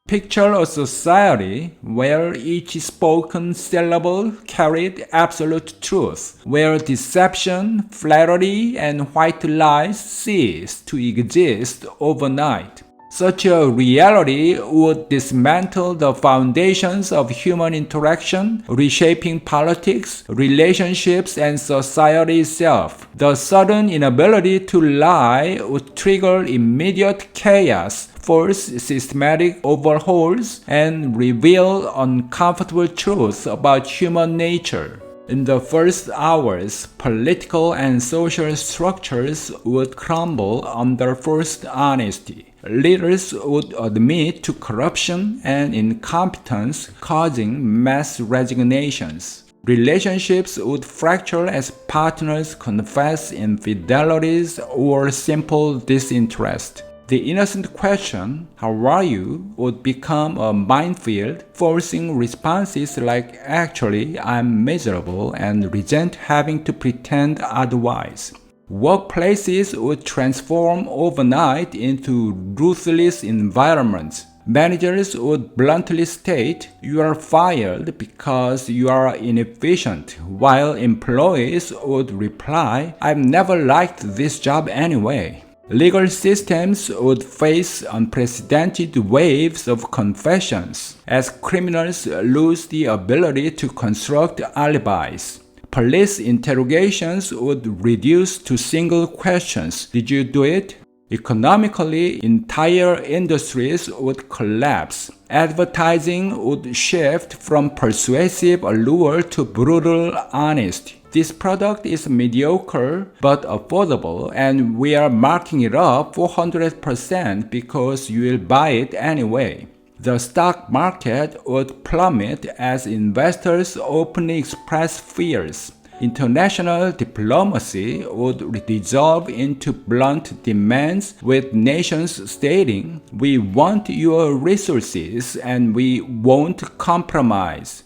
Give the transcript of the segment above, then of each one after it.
Picture a society where each spoken syllable carried absolute truth, where deception, flattery, and white lies cease to exist overnight. Such a reality would dismantle the foundations of human interaction, reshaping politics, relationships, and society itself. The sudden inability to lie would trigger immediate chaos, force systematic overhauls, and reveal uncomfortable truths about human nature. In the first hours, political and social structures would crumble under forced honesty. Leaders would admit to corruption and incompetence, causing mass resignations. Relationships would fracture as partners confess infidelities or simple disinterest. The innocent question, "How are you?" would become a minefield, forcing responses like "Actually, I'm miserable," and resent having to pretend otherwise. Workplaces would transform overnight into ruthless environments. Managers would bluntly state, "You are fired because you are inefficient," while employees would reply, "I've never liked this job anyway." Legal systems would face unprecedented waves of confessions as criminals lose the ability to construct alibis. Police interrogations would reduce to single questions. Did you do it? Economically, entire industries would collapse. Advertising would shift from persuasive allure to brutal honesty. This product is mediocre but affordable, and we are marking it up 400% because you will buy it anyway. The stock market would plummet as investors openly express fears. International diplomacy would dissolve into blunt demands, with nations stating, "We want your resources and we won't compromise."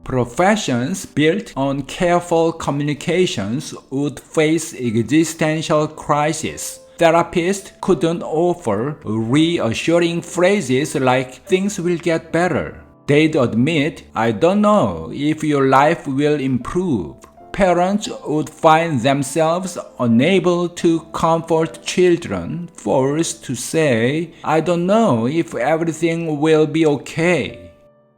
Professions built on careful communications would face existential crisis. Therapists couldn't offer reassuring phrases like, "Things will get better." They'd admit, "I don't know if your life will improve." Parents would find themselves unable to comfort children, forced to say, "I don't know if everything will be okay."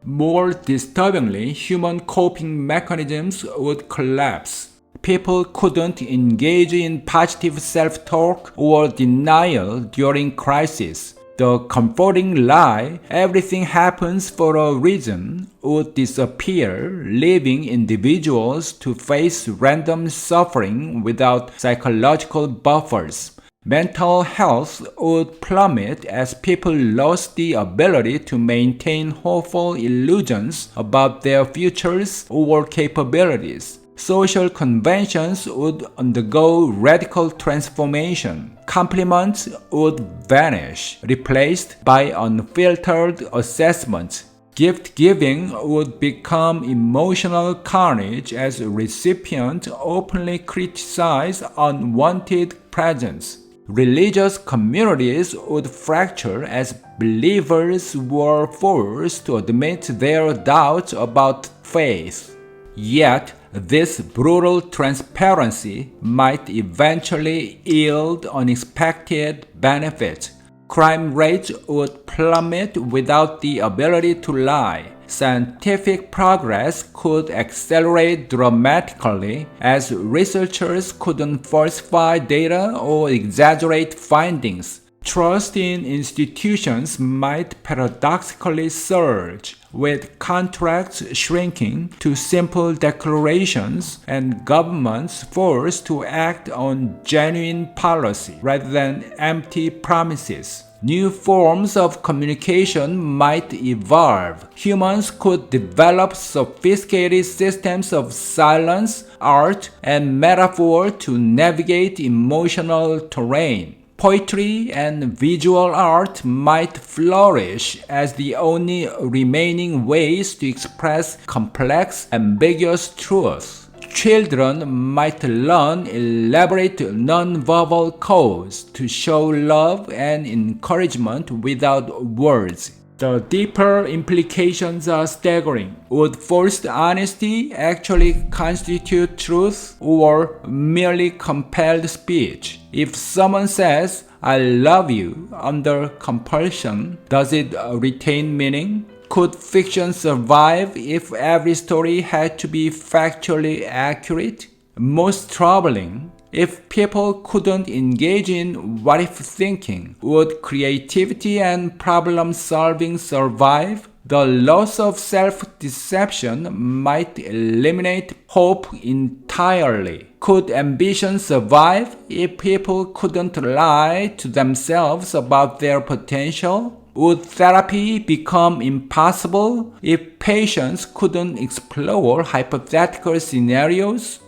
More disturbingly, human coping mechanisms would collapse. People couldn't engage in positive self-talk or denial during crisis. The comforting lie, "everything happens for a reason," would disappear, leaving individuals to face random suffering without psychological buffers. Mental health would plummet as people lost the ability to maintain hopeful illusions about their futures or capabilities. Social conventions would undergo radical transformation. Compliments would vanish, replaced by unfiltered assessments. Gift-giving would become emotional carnage as recipients openly criticize unwanted presents. Religious communities would fracture as believers were forced to admit their doubts about faith. Yet, this brutal transparency might eventually yield unexpected benefits. Crime rates would plummet without the ability to lie. Scientific progress could accelerate dramatically as researchers couldn't falsify data or exaggerate findings. Trust in institutions might paradoxically surge, with contracts shrinking to simple declarations and governments forced to act on genuine policy rather than empty promises. New forms of communication might evolve. Humans could develop sophisticated systems of silence, art, and metaphor to navigate emotional terrain. Poetry and visual art might flourish as the only remaining ways to express complex, ambiguous truths. Children might learn elaborate nonverbal codes to show love and encouragement without words. The deeper implications are staggering. Would forced honesty actually constitute truth or merely compelled speech? If someone says, "I love you" under compulsion, does it retain meaning? Could fiction survive if every story had to be factually accurate? Most troubling, if people couldn't engage in what-if thinking, would creativity and problem-solving survive? The loss of self-deception might eliminate hope entirely. Could ambition survive if people couldn't lie to themselves about their potential? Would therapy become impossible if patients couldn't explore hypothetical scenarios?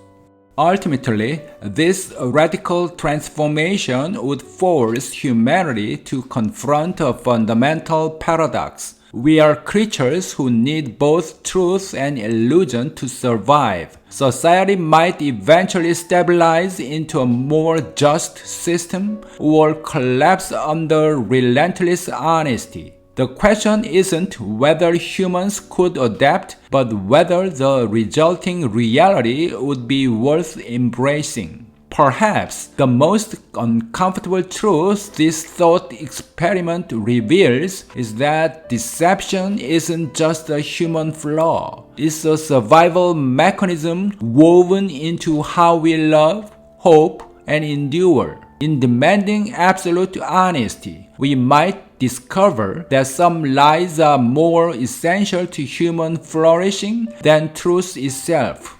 Ultimately, this radical transformation would force humanity to confront a fundamental paradox. We are creatures who need both truth and illusion to survive. Society might eventually stabilize into a more just system or collapse under relentless honesty. The question isn't whether humans could adapt, but whether the resulting reality would be worth embracing. Perhaps the most uncomfortable truth this thought experiment reveals is that deception isn't just a human flaw. It's a survival mechanism woven into how we love, hope, and endure. In demanding absolute honesty, we might discover that some lies are more essential to human flourishing than truth itself.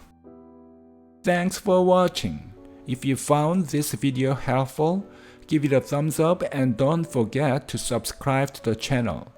Thanks for watching. If you found this video helpful, give it a thumbs up and don't forget to subscribe to the channel.